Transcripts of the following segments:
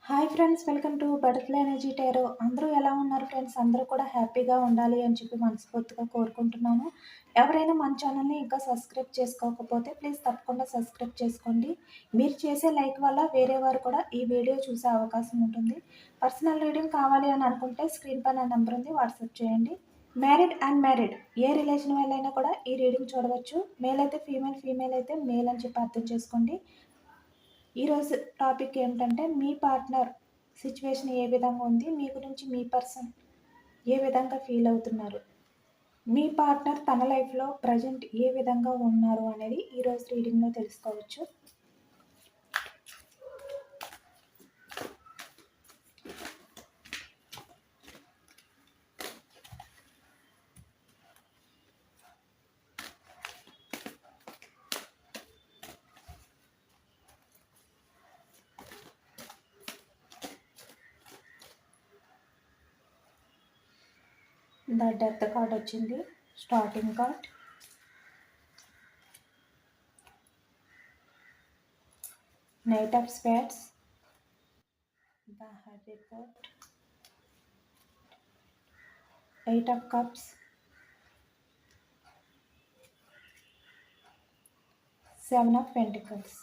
Hi friends, welcome to butterfly energy tarot. అందరూ ఎలా ఉన్నారు ఫ్రెండ్స్? అందరూ కూడా హ్యాపీగా ఉండాలి అని చెప్పి మనస్ఫూర్తిగా కోరుకుంటున్నాను. ఎవరైనా మన ఛానల్ని ఇంకా సబ్స్క్రైబ్ చేసుకోకపోతే ప్లీజ్ తప్పకుండా సబ్స్క్రైబ్ చేసుకోండి. మీరు చేసే లైక్ వల్ల వేరే వారు కూడా ఈ వీడియో చూసే అవకాశం ఉంటుంది. పర్సనల్ రీడింగ్ కావాలి అని అనుకుంటే స్క్రీన్ పైన నెంబర్ ఉంది, వాట్సాప్ చేయండి. Married and married A relation వాళ్ళైనా కూడా ఈ రీడింగ్ చూడవచ్చు. మేల్ అయితే ఫీమేల్, ఫీమేల్ అయితే మేల్ అని చెప్పి అర్థం చేసుకోండి. ఈరోజు టాపిక్ ఏంటంటే మీ పార్ట్నర్ సిచ్యువేషన్ ఏ విధంగా ఉంది, మీ గురించి మీ పర్సన్ ఏ విధంగా ఫీల్ అవుతున్నారు, మీ పార్ట్నర్ తన లైఫ్లో ప్రజెంట్ ఏ విధంగా ఉన్నారు అనేది ఈరోజు రీడింగ్లో తెలుసుకోవచ్చు. ద డెత్ కార్డ్ వచ్చింది, starting card. Knight of spades, the hierophant, eight of cups, seven of pentacles,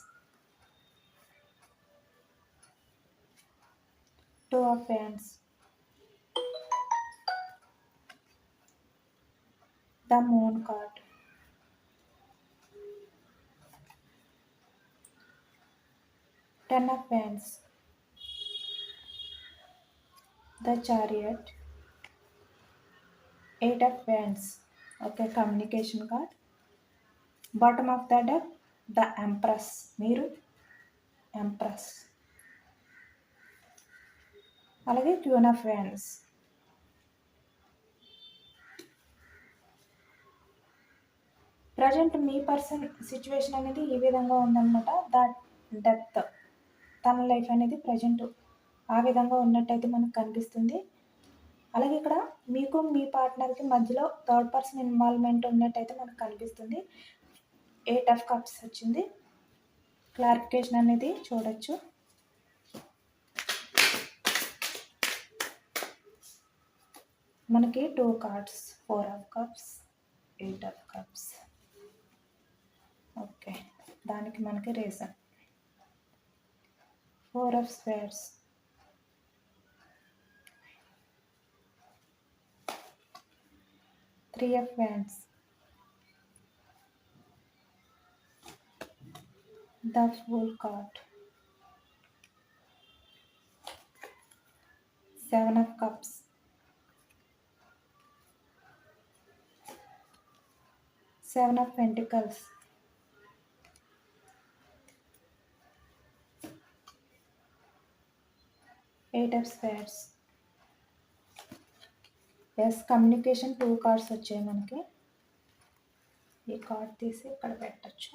two of wands, the moon card, 10 of wands, the chariot, 8 of wands. Okay, communication card. Bottom of the deck, the empress, మీరు empress. అలాగే queen of wands. Present me person situation అనేది ఈ విధంగా ఉందన్నమాట. Death తన life అనేది present ఆ విధంగా ఉన్నట్టయితే మనకు కనిపిస్తుంది. అలాగే ఇక్కడ మీకు మీ పార్ట్నర్కి మధ్యలో థర్డ్ పర్సన్ ఇన్వాల్వ్మెంట్ ఉన్నట్టయితే మనకు కనిపిస్తుంది. 8 ఆఫ్ కప్స్ వచ్చింది. క్లారిఫికేషన్ అనేది చూడొచ్చు. మనకి 2 cards, 4 of cups, 8 of cups. Okay, దానికి మనకి reason 4 of spades, 3 of wands, the fool card, 7 of cups, 7 of pentacles, 8 of spades. Yes, communication 2 cards వచ్చాయి మనకి. ఈ కార్డ్ తీసి ఇక్కడ పెట్టచ్చు.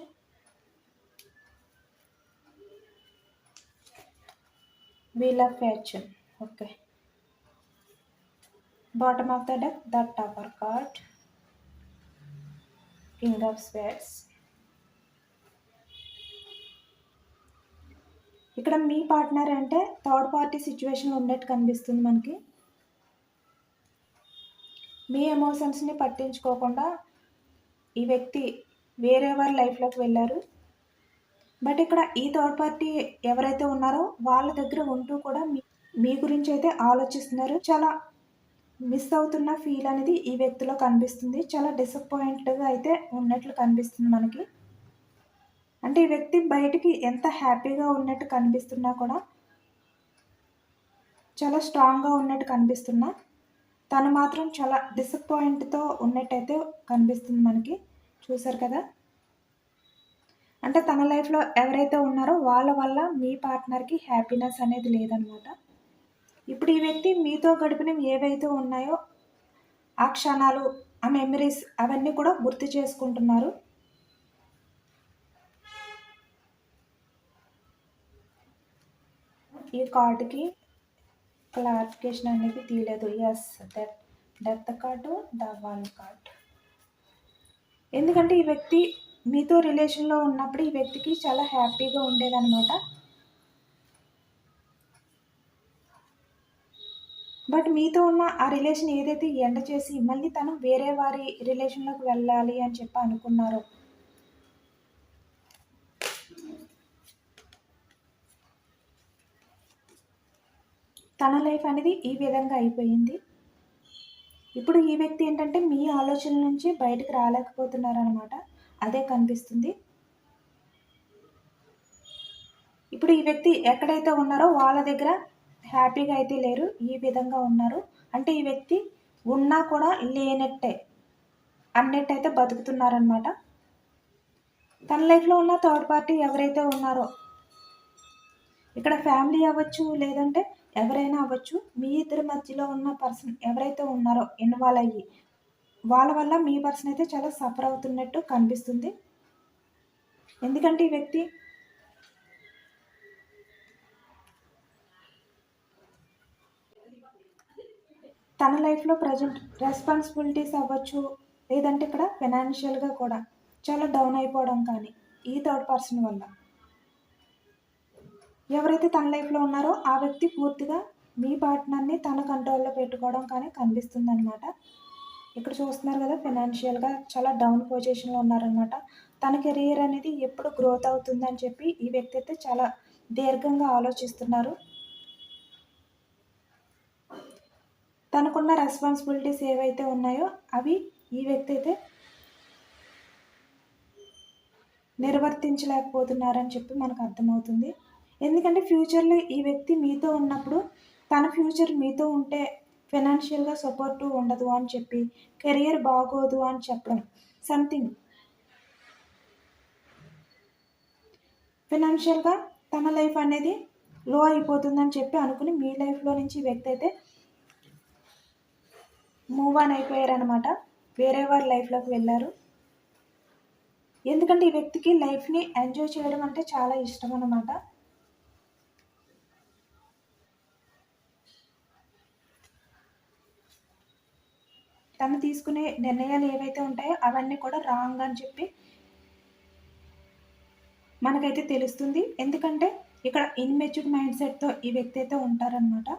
Wheel of fortune. Okay, bottom of the deck, the tower card, king of spades. ఇక్కడ మీ partner అంటే third party situation ఉన్నట్టు కనిపిస్తుంది మనకి. మీ ఎమోషన్స్ని పట్టించుకోకుండా ఈ వ్యక్తి వేరే వారి లైఫ్లోకి వెళ్ళారు. బట్ ఇక్కడ ఈ థర్డ్ పార్టీ ఎవరైతే ఉన్నారో వాళ్ళ దగ్గర ఉంటూ కూడా మీ గురించి అయితే ఆలోచిస్తున్నారు. చాలా మిస్ అవుతున్న ఫీల్ అనేది ఈ వ్యక్తిలో కనిపిస్తుంది. చాలా డిసప్పాయింట్గా అయితే ఉన్నట్లు కనిపిస్తుంది మనకి. అంటే ఈ వ్యక్తి బయటికి ఎంత హ్యాపీగా ఉన్నట్టు కనిపిస్తున్నా కూడా, చాలా స్ట్రాంగ్గా ఉన్నట్టు కనిపిస్తున్నా, తను మాత్రం చాలా డిసప్పాయింట్తో ఉన్నట్టయితే కనిపిస్తుంది మనకి. చూసారు కదా, అంటే తన లైఫ్లో ఎవరైతే ఉన్నారో వాళ్ళ వల్ల మీ పార్ట్నర్కి హ్యాపీనెస్ అనేది లేదనమాట. ఇప్పుడు ఈ వ్యక్తి మీతో గడిపినవి ఏవైతే ఉన్నాయో ఆ క్షణాలు, ఆ మెమరీస్ అవన్నీ కూడా గుర్తు చేసుకుంటున్నారు. ఈ కార్డుకి క్లారిఫికేషన్ అనేది తీయలేదు. Yes, death card, the world card. ఎందుకంటే ఈ వ్యక్తి మీతో రిలేషన్లో ఉన్నప్పుడు ఈ వ్యక్తికి చాలా హ్యాపీగా ఉండేదన్నమాట. బట్ మీతో ఉన్న ఆ రిలేషన్ ఏదైతే ఎండ్ చేసి మళ్ళీ తను వేరే వారి రిలేషన్‌లోకి వెళ్ళాలి అని చెప్పి అనుకున్నారో, తన లైఫ్ అనేది ఈ విధంగా అయిపోయింది. ఇప్పుడు ఈ వ్యక్తి ఏంటంటే మీ ఆలోచనల నుంచి బయటకి రాలేకపోతున్నారనమాట. అదే కనిపిస్తుంది. ఇప్పుడు ఈ వ్యక్తి ఎక్కడైతే ఉన్నారో వాళ్ళ దగ్గర హ్యాపీగా అయితే లేరు. ఈ విధంగా ఉన్నారు. అంటే ఈ వ్యక్తి ఉన్నా కూడా లేనట్టే అన్నట్టయితే బతుకుతున్నారనమాట. తన లైఫ్‌లో ఉన్న థర్డ్ పార్టీ ఎవరైతే ఉన్నారో, ఇక్కడ ఫ్యామిలీ అవ్వచ్చు, లేదంటే ఎవరైనా అవ్వచ్చు. మీ ఇద్దరి మధ్యలో ఉన్న పర్సన్ ఎవరైతే ఉన్నారో ఇన్వాల్వ్ అయ్యి, వాళ్ళ వల్ల మీ పర్సన్ అయితే చాలా సఫర్ అవుతున్నట్టు కనిపిస్తుంది. ఎందుకంటే ఈ వ్యక్తి తన లైఫ్‌లో ప్రజెంట్ రెస్పాన్సిబిలిటీస్ అవ్వచ్చు, లేదంటే ఇక్కడ ఫైనాన్షియల్‌గా కూడా చాలా డౌన్ అయిపోవడం కానీ, ఈ థర్డ్ పర్సన్ వల్ల. ఎవరైతే తన లైఫ్‌లో ఉన్నారో ఆ వ్యక్తి పూర్తిగా మీ పార్ట్నర్‌ని తన కంట్రోల్‌లో పెట్టుకోవడం కానీ కనిపిస్తుందనమాట. ఇక్కడ చూస్తున్నారు కదా, ఫైనాన్షియల్‌గా చాలా డౌన్ పొజిషన్‌లో ఉన్నారనమాట. తన కెరియర్ అనేది ఎప్పుడు గ్రోత్ అవుతుందని చెప్పి ఈ వ్యక్తి అయితే చాలా దీర్ఘంగా ఆలోచిస్తున్నారు. తనకున్న రెస్పాన్సిబిలిటీస్ ఏవైతే ఉన్నాయో అవి ఈ వ్యక్తి అయితే నిర్వర్తించలేకపోతున్నారని చెప్పి మనకు అర్థమవుతుంది. ఎందుకంటే ఫ్యూచర్‌లో ఈ వ్యక్తి మీతో ఉన్నప్పుడు తన ఫ్యూచర్ మీతో ఉంటే ఫైనాన్షియల్‌గా సపోర్టు ఉండదు అని చెప్పి, కెరియర్ బాగోదు అని చెప్పడం, సంథింగ్ ఫైనాన్షియల్‌గా తన లైఫ్ అనేది లో అయిపోతుందని చెప్పి అనుకుని మీ లైఫ్‌లో నుంచి ఈ వ్యక్తి అయితే మూవ్ ఆన్ అయిపోయారనమాట. వేరే వారి లైఫ్‌లోకి వెళ్లారు. ఎందుకంటే ఈ వ్యక్తికి లైఫ్‌ని ఎంజాయ్ చేయడం అంటే చాలా ఇష్టం అనమాట. తను తీసుకునే నిర్ణయాలు ఏవైతే ఉంటాయో అవన్నీ కూడా రాంగ్ అని చెప్పి మనకైతే తెలుస్తుంది. ఎందుకంటే ఇక్కడ ఇన్‌మెచ్యూర్డ్ మైండ్ సెట్‌తో ఈ వ్యక్తి అయితే ఉంటారనమాట.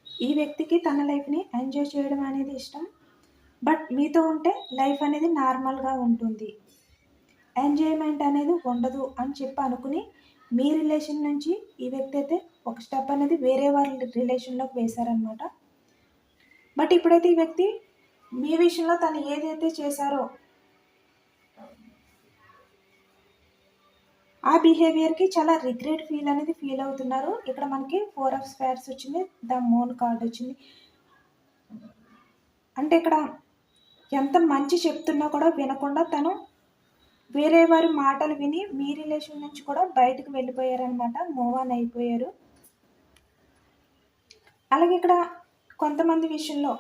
ఈ వ్యక్తికి తన లైఫ్‌ని ఎంజాయ్ చేయడం అనేది ఇష్టం. బట్ మీతో ఉంటే లైఫ్ అనేది నార్మల్‌గా ఉంటుంది. ఎంజాయ్‌మెంట్ అనేది ఉండదు అని చెప్పి అనుకుని మీ రిలేషన్ నుంచి ఈ వ్యక్తి అయితే ఒక స్టెప్ అనేది వేరే వాళ్ళ రిలేషన్‌లోకి వేశారనమాట. బట్ ఇప్పుడైతే ఈ వ్యక్తి మీ విషయంలో తను ఏదైతే చేశారో ఆ బిహేవియర్‌కి చాలా రిగ్రెట్ ఫీల్ అవుతున్నారు. ఇక్కడ మనకి 4 ఆఫ్ స్పేర్స్ వచ్చింది. ద మూన్ కార్డ్ వచ్చింది. అంటే ఇక్కడ ఎంత మంచి చెప్తున్నా కూడా వినకుండా తను వేరే వారి మాటలు విని మీ రిలేషన్ నుంచి కూడా బయటకు వెళ్ళిపోయారనమాట. మూవ్ ఆన్ అయిపోయారు. అలాగే ఇక్కడ కొంతమంది విషయంలో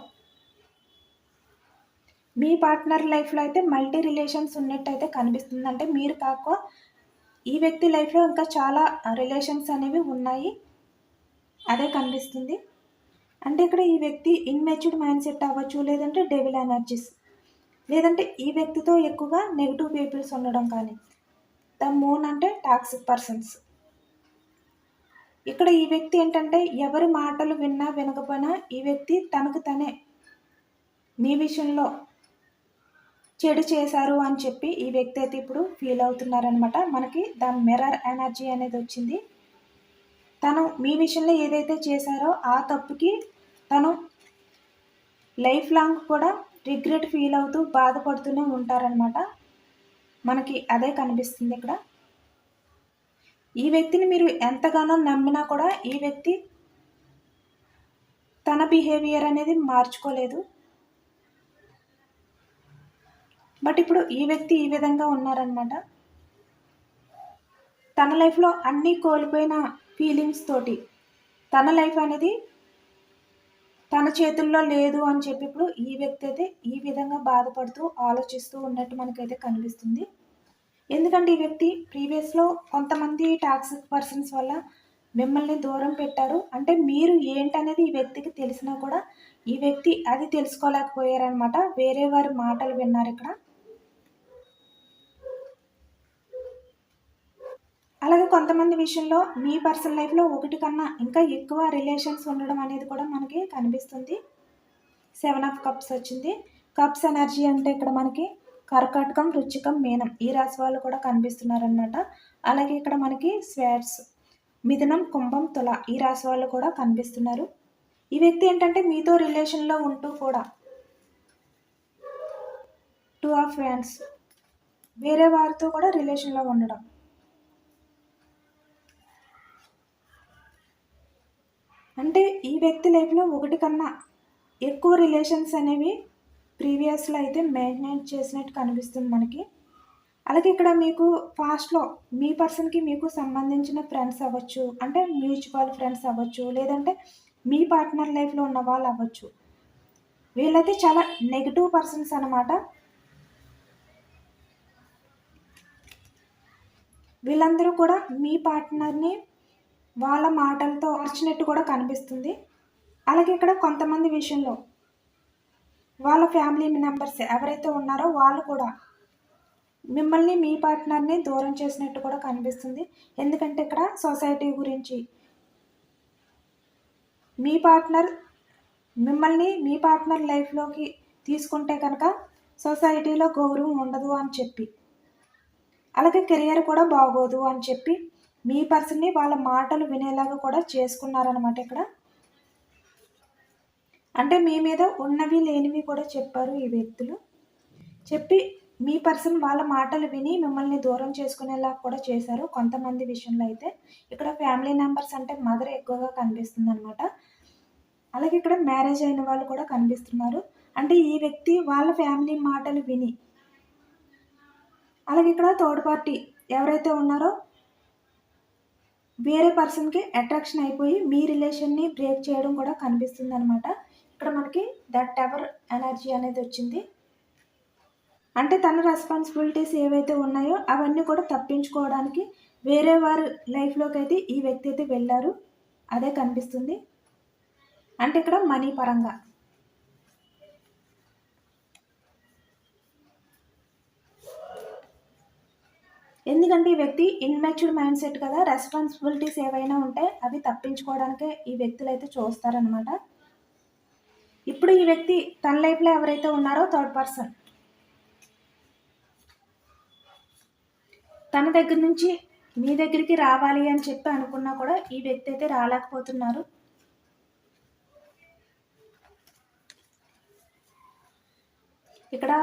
మీ పార్ట్నర్ లైఫ్‌లో అయితే మల్టీ రిలేషన్స్ ఉన్నట్టయితే కనిపిస్తుంది. అంటే మీరు కాక ఈ వ్యక్తి లైఫ్‌లో ఇంకా చాలా రిలేషన్స్ అనేవి ఉన్నాయి. అదే కనిపిస్తుంది. అంటే ఇక్కడ ఈ వ్యక్తి ఇన్‌మెచ్యూర్డ్ మైండ్ సెట్ అవ్వచ్చు, లేదంటే డెవిల్ ఎనర్జీస్, లేదంటే ఈ వ్యక్తితో ఎక్కువగా నెగెటివ్ పీపుల్స్ ఉండడం కానీ. ద మూన్ అంటే టాక్సిక్ పర్సన్స్. ఇక్కడ ఈ వ్యక్తి ఏంటంటే ఎవరి మాటలు విన్నా వినకపోయినా ఈ వ్యక్తి తనకు తనే మీ విషయంలో చెడు చేశారు అని చెప్పి ఈ వ్యక్తి అయితే ఇప్పుడు ఫీల్ అవుతున్నారనమాట. మనకి ద మిర్రర్ ఎనర్జీ అనేది వచ్చింది. తను మీ విషయంలో ఏదైతే చేశారో ఆ తప్పుకి తను లైఫ్ లాంగ్ కూడా రిగ్రెట్ ఫీల్ అవుతూ బాధపడుతూనే ఉంటారనమాట. మనకి అదే కనిపిస్తుంది ఇక్కడ. ఈ వ్యక్తిని మీరు ఎంతగానో నమ్మినా కూడా ఈ వ్యక్తి తన బిహేవియర్ అనేది మార్చుకోలేదు. బట్ ఇప్పుడు ఈ వ్యక్తి ఈ విధంగా ఉన్నారనమాట. తన లైఫ్‌లో అన్నీ కోల్పోయిన ఫీలింగ్స్ తోటి తన లైఫ్ అనేది తన చేతుల్లో లేదు అని చెప్పి ఇప్పుడు ఈ వ్యక్తి అయితే ఈ విధంగా బాధపడుతూ ఆలోచిస్తూ ఉన్నట్టు మనకైతే కనిపిస్తుంది. ఎందుకంటే ఈ వ్యక్తి ప్రీవియస్‌లో కొంతమంది టాక్సిక్ పర్సన్స్ వల్ల మిమ్మల్ని దూరం పెట్టారు. అంటే మీరు ఏంటనేది ఈ వ్యక్తికి తెలిసినా కూడా ఈ వ్యక్తి అది తెలుసుకోలేకపోయారనమాట. వేరే వారి మాటలు విన్నారిక్కడ. అలాగే కొంతమంది విషయంలో మీ పర్సనల్ లైఫ్లో ఒకటి కన్నా ఇంకా ఎక్కువ రిలేషన్స్ ఉండడం అనేది కూడా మనకి కనిపిస్తుంది. 7 ఆఫ్ కప్స్ వచ్చింది. కప్స్ ఎనర్జీ అంటే ఇక్కడ మనకి కర్కాటకం, వృశ్చికం, మీనం ఈ రాశి వాళ్ళు కూడా కనిపిస్తున్నారనమాట. అలాగే ఇక్కడ మనకి స్వేట్స్ మిథునం, కుంభం, తుల ఈ రాశి వాళ్ళు కూడా కనిపిస్తున్నారు. ఈ వ్యక్తి ఏంటంటే మీతో రిలేషన్లో ఉంటూ కూడా 2 ఆఫ్ వ్యాండ్స్ వేరే వారితో కూడా రిలేషన్లో ఉండడం. అంటే ఈ వ్యక్తి లైఫ్లో ఒకటి కన్నా ఎక్కువ రిలేషన్స్ అనేవి ప్రీవియస్లో అయితే మెయింటైన్ చేసినట్టు కనిపిస్తుంది మనకి. అలాగే ఇక్కడ మీకు పాస్ట్లో మీ పర్సన్కి మీకు సంబంధించిన ఫ్రెండ్స్ అవ్వచ్చు, అంటే మ్యూచువల్ ఫ్రెండ్స్ అవ్వచ్చు, లేదంటే మీ పార్ట్నర్ లైఫ్లో ఉన్న వాళ్ళు అవ్వచ్చు. వీళ్ళైతే చాలా నెగిటివ్ పర్సన్స్ అనమాట. వీళ్ళందరూ కూడా మీ పార్ట్నర్ని వాళ్ళ మాటలతో మార్చినట్టు కూడా కనిపిస్తుంది. అలాగే ఇక్కడ కొంతమంది విషయంలో వాళ్ళ ఫ్యామిలీ మెంబర్స్ ఎవరైతే ఉన్నారో వాళ్ళు కూడా మిమ్మల్ని మీ పార్ట్నర్ని దూరం చేసినట్టు కూడా కనిపిస్తుంది. ఎందుకంటే ఇక్కడ సొసైటీ గురించి మీ పార్ట్నర్ మిమ్మల్ని మీ పార్ట్నర్ లైఫ్లోకి తీసుకుంటే కనుక సొసైటీలో గౌరవం ఉండదు అని చెప్పి, అలాగే కెరియర్ కూడా బాగోదు అని చెప్పి మీ పర్సన్ని వాళ్ళ మాటలు వినేలాగా కూడా చేసుకున్నారనమాట. ఇక్కడ అంటే మీ మీద ఉన్నవి లేనివి కూడా చెప్పారు ఈ వ్యక్తులు. చెప్పి మీ పర్సన్ వాళ్ళ మాటలు విని మిమ్మల్ని దూరం చేసుకునేలా కూడా చేశారు. కొంతమంది విషయంలో అయితే ఇక్కడ ఫ్యామిలీ మెంబర్స్ అంటే మదర్ ఎక్కువగా కనిపిస్తుంది అనమాట. అలాగే ఇక్కడ మ్యారేజ్ అయిన వాళ్ళు కూడా కనిపిస్తున్నారు. అంటే ఈ వ్యక్తి వాళ్ళ ఫ్యామిలీ మాటలు విని, అలాగే ఇక్కడ థర్డ్ పార్టీ ఎవరైతే ఉన్నారో వేరే పర్సన్కి అట్రాక్షన్ అయిపోయి మీ రిలేషన్ని బ్రేక్ చేయడం కూడా కనిపిస్తుంది అనమాట. ఇక్కడ మనకి దట్ ఎవర్ ఎనర్జీ అనేది వచ్చింది. అంటే తన రెస్పాన్సిబిలిటీస్ ఏవైతే ఉన్నాయో అవన్నీ కూడా తప్పించుకోవడానికి వేరే వారి లైఫ్లోకి అయితే ఈ వ్యక్తి అయితే వెళ్ళారు, అదే కనిపిస్తుంది. అంటే ఇక్కడ మనీ పరంగా ఎందుకంటే ఈ వ్యక్తి ఇన్మెచ్యూర్డ్ మైండ్ సెట్ కదా, రెస్పాన్సిబిలిటీస్ ఏవైనా ఉంటే అవి తప్పించుకోవడానికే ఈ వ్యక్తులు అయితే చూస్తారనమాట. ఇప్పుడు ఈ వ్యక్తి తన లైఫ్లో ఎవరైతే ఉన్నారో థర్డ్ పర్సన్ తన దగ్గర నుంచి మీ దగ్గరికి రావాలి అని చెప్పి అనుకున్నా కూడా ఈ వ్యక్తి అయితే రాలేకపోతున్నారు. ఇక్కడ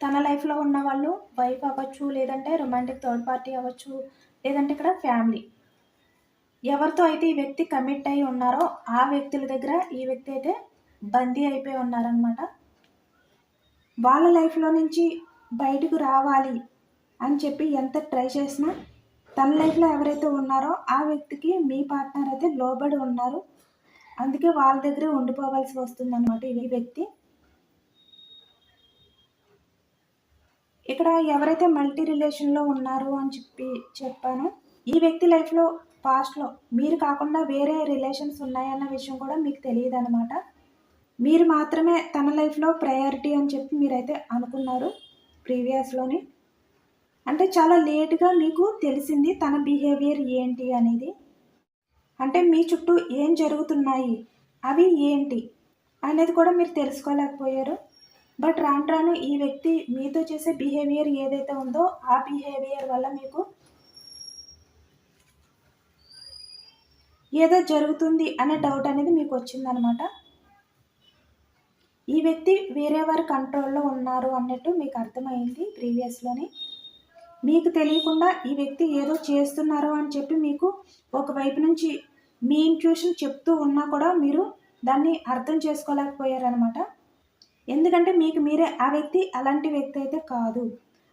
తన లైఫ్లో ఉన్న వాళ్ళు వైఫ్ అవ్వచ్చు, లేదంటే రొమాంటిక్ థర్డ్ పార్టీ అవ్వచ్చు, లేదంటే ఇక్కడ ఫ్యామిలీ ఎవరితో అయితే ఈ వ్యక్తి కమిట్ అయి ఉన్నారో ఆ వ్యక్తుల దగ్గర ఈ వ్యక్తి అయితే బందీ అయిపోయి ఉన్నారనమాట. వాళ్ళ లైఫ్లో నుంచి బయటకు రావాలి అని చెప్పి ఎంత ట్రై చేసినా తన లైఫ్లో ఎవరైతే ఉన్నారో ఆ వ్యక్తికి మీ పార్ట్నర్ అయితే లోబడి ఉన్నారు. అందుకే వాళ్ళ దగ్గరే ఉండిపోవాల్సి వస్తుందన్నమాట ఈ వ్యక్తి. ఇక్కడ ఎవరైతే మల్టీ రిలేషన్లో ఉన్నారు అని చెప్పానో ఈ వ్యక్తి లైఫ్లో పాస్ట్లో మీరు కాకుండా వేరే రిలేషన్స్ ఉన్నాయన్న విషయం కూడా మీకు తెలియదు అనమాట. మీరు మాత్రమే తన లైఫ్లో ప్రయారిటీ అని చెప్పి మీరైతే అనుకున్నారు ప్రీవియస్లోని. అంటే చాలా లేట్గా మీకు తెలిసింది తన బిహేవియర్ ఏంటి అనేది. అంటే మీ చుట్టూ ఏం జరుగుతున్నాయి అవి ఏంటి అనేది కూడా మీరు తెలుసుకోలేకపోయారు. బట్ రాను రాను ఈ వ్యక్తి మీతో చేసే బిహేవియర్ ఏదైతే ఉందో ఆ బిహేవియర్ వల్ల మీకు ఏదో జరుగుతుంది అనే డౌట్ అనేది మీకు వచ్చిందనమాట. ఈ వ్యక్తి వేరే వారి కంట్రోల్లో ఉన్నారు అన్నట్టు మీకు అర్థమైంది ప్రీవియస్లోని. మీకు తెలియకుండా ఈ వ్యక్తి ఏదో చేస్తున్నారు అని చెప్పి మీకు ఒకవైపు నుంచి మీ ఇంట్యూషన్ చెప్తూ ఉన్నా కూడా మీరు దాన్ని అర్థం చేసుకోలేకపోయారనమాట. ఎందుకంటే మీకు మీరే ఆ వ్యక్తి అలాంటి వ్యక్తి అయితే కాదు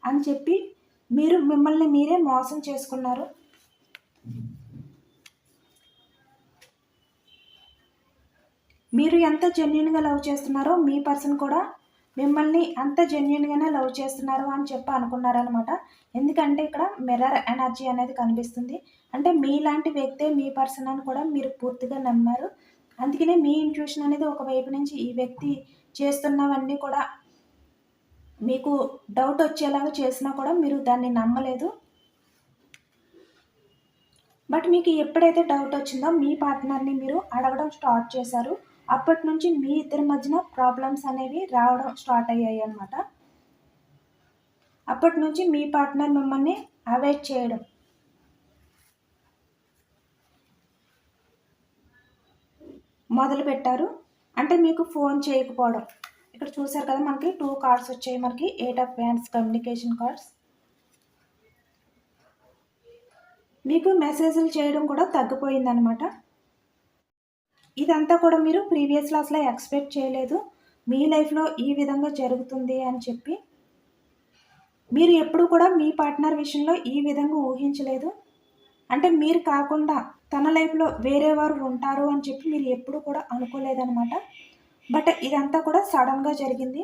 అని చెప్పి మీరు మిమ్మల్ని మీరే మోసం చేసుకున్నారు. మీరు ఎంత జెన్యున్గా లవ్ చేస్తున్నారో మీ పర్సన్ కూడా మిమ్మల్ని అంత జెన్యున్గానే లవ్ చేస్తున్నారు అని చెప్పి అనుకున్నారనమాట. ఎందుకంటే ఇక్కడ మిర్రర్ ఎనర్జీ అనేది కనిపిస్తుంది. అంటే మీలాంటి వ్యక్తే మీ పర్సన్ అని కూడా మీరు పూర్తిగా నమ్మారు. అందుకనే మీ ఇంట్యూషన్ అనేది ఒకవైపు నుంచి ఈ వ్యక్తి చేస్తున్నవన్నీ కూడా మీకు డౌట్ వచ్చేలాగా చేసినా కూడా మీరు దాన్ని నమ్మలేదు. బట్ మీకు ఎప్పుడైతే డౌట్ వచ్చిందో మీ పార్ట్నర్ని మీరు అడగడం స్టార్ట్ చేశారు, అప్పటి నుంచి మీ ఇద్దరి మధ్యన ప్రాబ్లమ్స్ అనేవి రావడం స్టార్ట్ అయ్యాయి అన్నమాట. అప్పటి నుంచి మీ పార్ట్నర్ మిమ్మల్ని అవాయిడ్ చేయడం, మొదలుపెట్టారు. అంటే మీకు ఫోన్ చేయకపోవడం. ఇక్కడ చూసారు కదా, మనకి 2 కార్డ్స్ వచ్చాయి. మనకి 8 ఆఫ్ వ్యాండ్స్ కమ్యూనికేషన్ కార్డ్స్. మీకు మెసేజ్లు చేయడం కూడా తగ్గిపోయిందనమాట. ఇదంతా కూడా మీరు ప్రీవియస్లో అసలు ఎక్స్పెక్ట్ చేయలేదు, మీ లైఫ్లో ఈ విధంగా జరుగుతుంది అని చెప్పి. మీరు ఎప్పుడు కూడా మీ పార్ట్నర్ విషయంలో ఈ విధంగా ఊహించలేదు. అంటే మీరు కాకుండా తన లైఫ్లో వేరే వారు ఉంటారు అని చెప్పి మీరు ఎప్పుడు కూడా అనుకోలేదన్నమాట. బట్ ఇదంతా కూడా సడన్గా జరిగింది.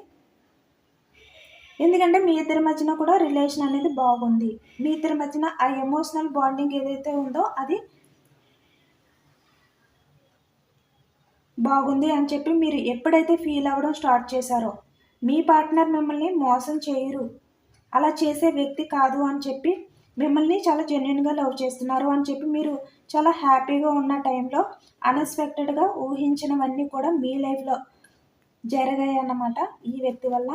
ఎందుకంటే మీ ఇద్దరి మధ్యన కూడా రిలేషన్ అనేది బాగుంది. మీ ఇద్దరి మధ్యన ఆ ఎమోషనల్ బాండింగ్ ఏదైతే ఉందో అది బాగుంది అని చెప్పి మీరు ఎప్పుడైతే ఫీల్ అవ్వడం స్టార్ట్ చేశారో, మీ పార్ట్నర్ మిమ్మల్ని మోసం చేయరు, అలా చేసే వ్యక్తి కాదు అని చెప్పి, మిమ్మల్ని చాలా జెన్యున్గా లవ్ చేస్తున్నారు అని చెప్పి మీరు చాలా హ్యాపీగా ఉన్న టైంలో అన్ఎక్స్పెక్టెడ్గా ఊహించినవన్నీ కూడా మీ లైఫ్లో జరిగాయి అన్నమాట. ఈ వ్యక్తి వల్ల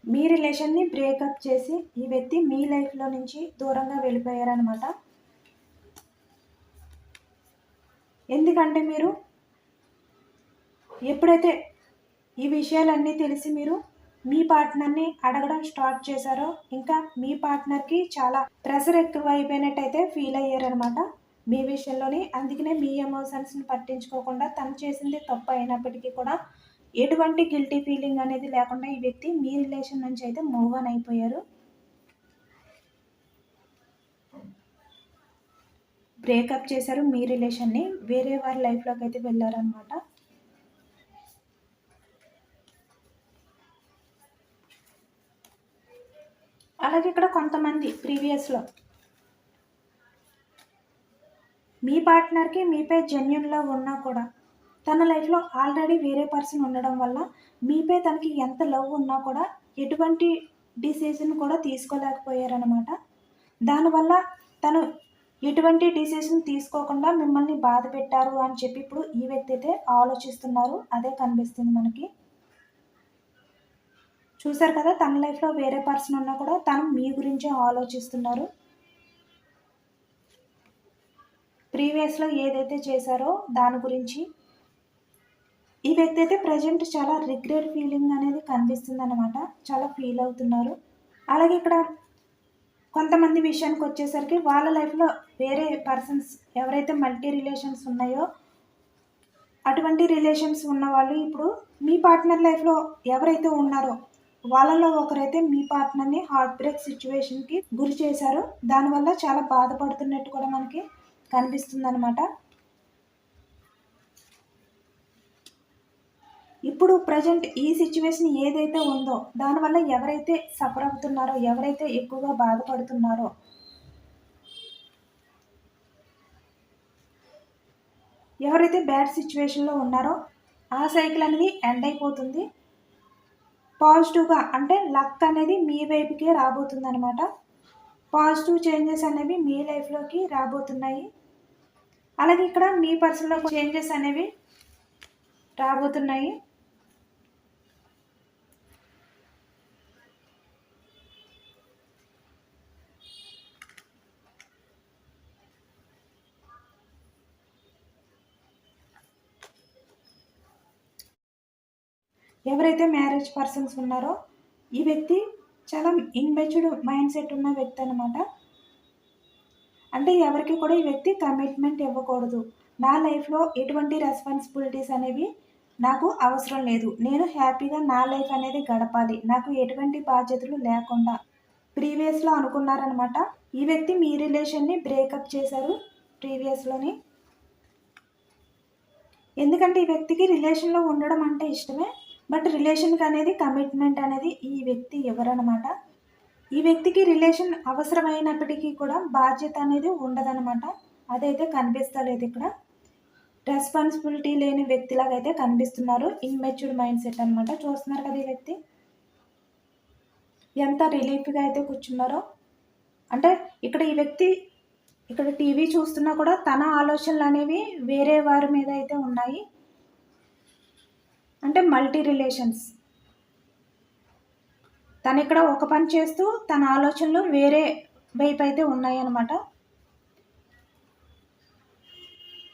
మీ రిలేషన్ని బ్రేకప్ చేసి ఈ వ్యక్తి మీ లైఫ్లో నుంచి దూరంగా వెళ్ళిపోయారనమాట. ఎందుకంటే మీరు ఎప్పుడైతే ఈ విషయాలన్నీ తెలిసి మీరు మీ పార్ట్నర్ని అడగడం స్టార్ట్ చేశారో, ఇంకా మీ పార్ట్నర్కి చాలా ప్రెషర్ ఎక్కువ అయిపోయినట్టయితే ఫీల్ అయ్యారనమాట మీ విషయంలోని. అందుకనే మీ ఎమోషన్స్ని పట్టించుకోకుండా తను చేసింది తప్పు అయినప్పటికీ కూడా ఎటువంటి గిల్టీ ఫీలింగ్ అనేది లేకుండా ఈ వ్యక్తి మీ రిలేషన్ నుంచి అయితే మూవ్ ఆన్ అయిపోయారు. బ్రేకప్ చేశారు, మీ రిలేషన్ని వేరే వారి లైఫ్లోకి అయితే వెళ్ళారనమాట. అలాగే ఇక్కడ కొంతమంది ప్రీవియస్లో మీ పార్ట్నర్కి మీపై జెన్యున్ లవ్ ఉన్నా కూడా తన లైఫ్లో ఆల్రెడీ వేరే పర్సన్ ఉండడం వల్ల మీపై తనకి ఎంత లవ్ ఉన్నా కూడా ఎటువంటి డిసిజన్ కూడా తీసుకోలేకపోయారనమాట. దానివల్ల తను ఎటువంటి డిసిజన్ తీసుకోకుండా మిమ్మల్ని బాధ పెట్టారు అని చెప్పి ఇప్పుడు ఈ వ్యక్తి అయితే ఆలోచిస్తున్నారు. అదే కనిపిస్తుంది మనకి. చూసారు కదా, తన లైఫ్లో వేరే పర్సన్ ఉన్నా కూడా తను మీ గురించే ఆలోచిస్తున్నారు. ప్రీవియస్లో ఏదైతే చేశారో దాని గురించి ఈ వ్యక్తి అయితే ప్రజెంట్ చాలా రిగ్రెట్ ఫీలింగ్ అనేది కనిపిస్తుంది అనమాట. చాలా ఫీల్ అవుతున్నారు. అలాగే ఇక్కడ కొంతమంది విషయానికి వచ్చేసరికి వాళ్ళ లైఫ్లో వేరే పర్సన్స్ ఎవరైతే మల్టీ రిలేషన్స్ ఉన్నాయో అటువంటి రిలేషన్స్ ఉన్న వాళ్ళు ఇప్పుడు మీ పార్ట్నర్ లైఫ్లో ఎవరైతే ఉన్నారో వాళ్ళలో ఒకరైతే మీ పార్ట్నర్ని హార్ట్ బ్రేక్ సిచ్యువేషన్కి గురి చేశారు. దానివల్ల చాలా బాధపడుతున్నట్టు కూడా మనకి కనిపిస్తుంది అనమాట. ఇప్పుడు ప్రజెంట్ ఈ సిచ్యువేషన్ ఏదైతే ఉందో దానివల్ల ఎవరైతే సఫర్ అవుతున్నారో, ఎవరైతే ఎక్కువగా బాధపడుతున్నారో, ఎవరైతే బ్యాడ్ సిచ్యువేషన్లో ఉన్నారో ఆ సైకిల్ అనేది ఎండ్ అయిపోతుంది. పాజిటివ్గా అంటే లక్ అనేది మీ వైపుకే రాబోతుంది అనమాట. పాజిటివ్ చేంజెస్ అనేవి మీ లైఫ్లోకి రాబోతున్నాయి. అలాగే ఇక్కడ మీ పర్సన్లో చేంజెస్ అనేవి రాబోతున్నాయి. ఎవరైతే మ్యారేజ్ పర్సన్స్ ఉన్నారో ఈ వ్యక్తి చాలా ఇన్మెచ్యూర్డ్ మైండ్ సెట్ ఉన్న వ్యక్తి అనమాట. అంటే ఎవరికి కూడా ఈ వ్యక్తి కమిట్మెంట్ ఇవ్వకూడదు. నా లైఫ్లో ఎటువంటి రెస్పాన్సిబిలిటీస్ అనేవి నాకు అవసరం లేదు, నేను హ్యాపీగా నా లైఫ్ అనేది గడపాలి, నాకు ఎటువంటి బాధ్యతలు లేకుండా ప్రీవియస్లో అనుకున్నారనమాట. ఈ వ్యక్తి మీ రిలేషన్ని బ్రేకప్ చేశారు ప్రీవియస్లోని. ఎందుకంటే ఈ వ్యక్తికి రిలేషన్లో ఉండడం అంటే ఇష్టమే, బట్ రిలేషన్కి అనేది కమిట్మెంట్ అనేది ఈ వ్యక్తి ఎవరనమాట. ఈ వ్యక్తికి రిలేషన్ అవసరమైనప్పటికీ కూడా బాధ్యత అనేది ఉండదనమాట. అదైతే కనిపిస్తలేదు ఇక్కడ. రెస్పాన్సిబిలిటీ లేని వ్యక్తిలాగా అయితే కనిపిస్తున్నారు. ఇన్మెచ్యూర్డ్ మైండ్ సెట్ అనమాట. చూస్తున్నారు కదా ఈ వ్యక్తి ఎంత రిలీఫ్గా అయితే కూర్చున్నారో. అంటే ఇక్కడ ఈ వ్యక్తి ఇక్కడ టీవీ చూస్తున్నా కూడా తన ఆలోచనలు అనేవి వేరే వారి మీద అయితే ఉన్నాయి. అంటే మల్టీ రిలేషన్స్. తను ఇక్కడ ఒక పని చేస్తూ తన ఆలోచనలు వేరే వైపు అయితే ఉన్నాయన్నమాట.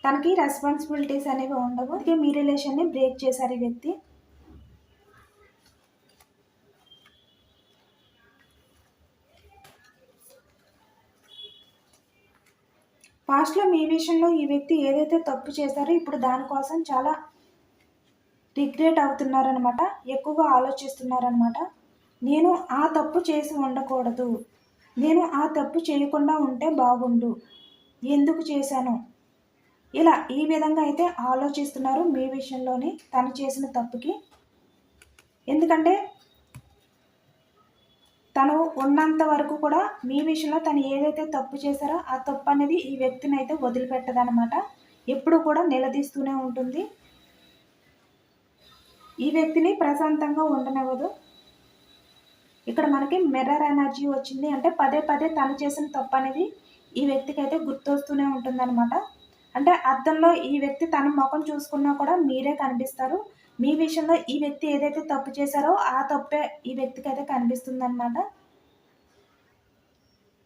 తనకి రెస్పాన్సిబిలిటీస్ అనేవి ఉండవు. అందుకే మీ రిలేషన్ని బ్రేక్ చేశారు ఈ వ్యక్తి. పాస్ట్లో మీ విషయంలో ఈ వ్యక్తి ఏదైతే తప్పు చేశారో ఇప్పుడు దానికోసం చాలా రిగ్రెట్ అవుతున్నారనమాట. ఎక్కువగా ఆలోచిస్తున్నారనమాట. నేను ఆ తప్పు చేసి ఉండకూడదు, నేను ఆ తప్పు చేయకుండా ఉంటే బాగుండు, ఎందుకు చేశాను, ఇలా ఈ విధంగా అయితే ఆలోచిస్తున్నారు మీ విషయంలోని తను చేసిన తప్పుకి. ఎందుకంటే తను ఉన్నంత వరకు కూడా మీ విషయంలో తను ఏదైతే తప్పు చేశారో ఆ తప్పు అనేది ఈ వ్యక్తిని అయితే వదిలిపెట్టదనమాట. ఎప్పుడు కూడా నిలదీస్తూనే ఉంటుంది. ఈ వ్యక్తిని ప్రశాంతంగా ఉండనివ్వదు. ఇక్కడ మనకి మిర్రర్ ఎనర్జీ వచ్చింది అంటే పదే పదే తను చేసిన తప్పు అనేది ఈ వ్యక్తికి అయితే గుర్తొస్తూనే ఉంటుందన్నమాట. అంటే అద్దంలో ఈ వ్యక్తి తన ముఖం చూసుకున్నా కూడా మీరే కనిపిస్తారు. మీ విషయంలో ఈ వ్యక్తి ఏదైతే తప్పు చేశారో ఆ తప్పే ఈ వ్యక్తికి అయితే కనిపిస్తుందన్నమాట.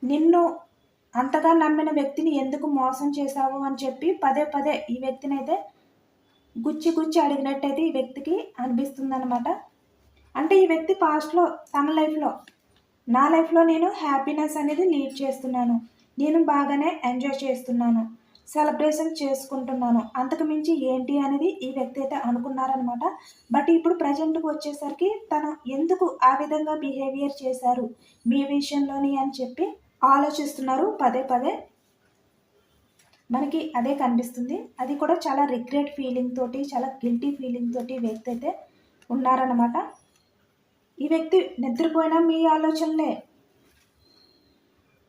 నిన్ను అంతగా నమ్మిన వ్యక్తిని ఎందుకు మోసం చేశావు అని చెప్పి పదే పదే ఈ వ్యక్తిని అయితే గుచ్చి గుచ్చి అడిగినట్టయితే ఈ వ్యక్తికి అనిపిస్తుందన్నమాట. అంటే ఈ వ్యక్తి పాస్ట్లో తన లైఫ్లో నా లైఫ్లో నేను హ్యాపీనెస్ అనేది లీడ్ చేస్తున్నాను, నేను బాగానే ఎంజాయ్ చేస్తున్నాను, సెలబ్రేషన్ చేసుకుంటున్నాను, అంతకు మించి ఏంటి అనేది ఈ వ్యక్తి అయితే అనుకున్నారనమాట. బట్ ఇప్పుడు ప్రజెంట్కి వచ్చేసరికి తను ఎందుకు ఆ విధంగా బిహేవియర్ చేశారు మీ విషయంలోని అని చెప్పి ఆలోచిస్తున్నారు పదే పదే. మనకి అదే కనిపిస్తుంది. అది కూడా చాలా రిగ్రెట్ ఫీలింగ్ తోటి, చాలా గిల్టీ ఫీలింగ్ తోటి వ్యక్తి అయితే ఉన్నారన్నమాట. ఈ వ్యక్తి నిద్రపోయినా మీ ఆలోచనలే,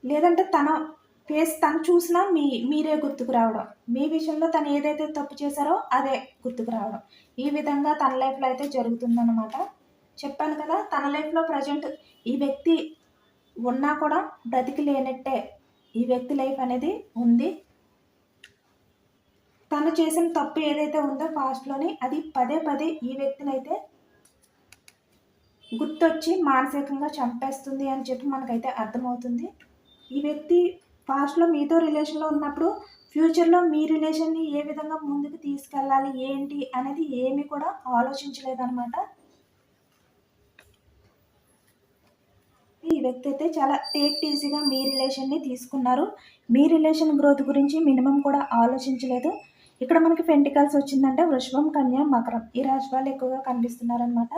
లేదంటే తన ఫేస్ తను చూసినా మీరే గుర్తుకు రావడం, మీ విషయంలో తను ఏదైతే తప్పు చేశారో అదే గుర్తుకు రావడం, ఈ విధంగా తన లైఫ్లో అయితే జరుగుతుందన్నమాట. చెప్పాను కదా, తన లైఫ్లో ప్రజెంట్ ఈ వ్యక్తి ఉన్నా కూడా బ్రతికి లేనట్టే ఈ వ్యక్తి లైఫ్ అనేది ఉంది. తను చేసిన తప్పు ఏదైతే ఉందో పాస్ట్లోని అది పదే పదే ఈ వ్యక్తిని అయితే గుర్తొచ్చి మానసికంగా చంపేస్తుంది అని చెప్పి మనకైతే అర్థమవుతుంది. ఈ వ్యక్తి పాస్ట్లో మీతో రిలేషన్లో ఉన్నప్పుడు ఫ్యూచర్లో మీ రిలేషన్ని ఏ విధంగా ముందుకు తీసుకెళ్ళాలి ఏంటి అనేది ఏమీ కూడా ఆలోచించలేదన్నమాట. ఈ వ్యక్తి అయితే చాలా టేక్ ఈజీగా మీ రిలేషన్ని తీసుకున్నారు. మీ రిలేషన్ గ్రోత్ గురించి మినిమం కూడా ఆలోచించలేదు. ఇక్కడ మనకి పెంటికల్స్ వచ్చిందంటే వృషభం, కన్య, మకరం ఈ రాశి వాళ్ళు ఎక్కువగా కనిపిస్తున్నారనమాట.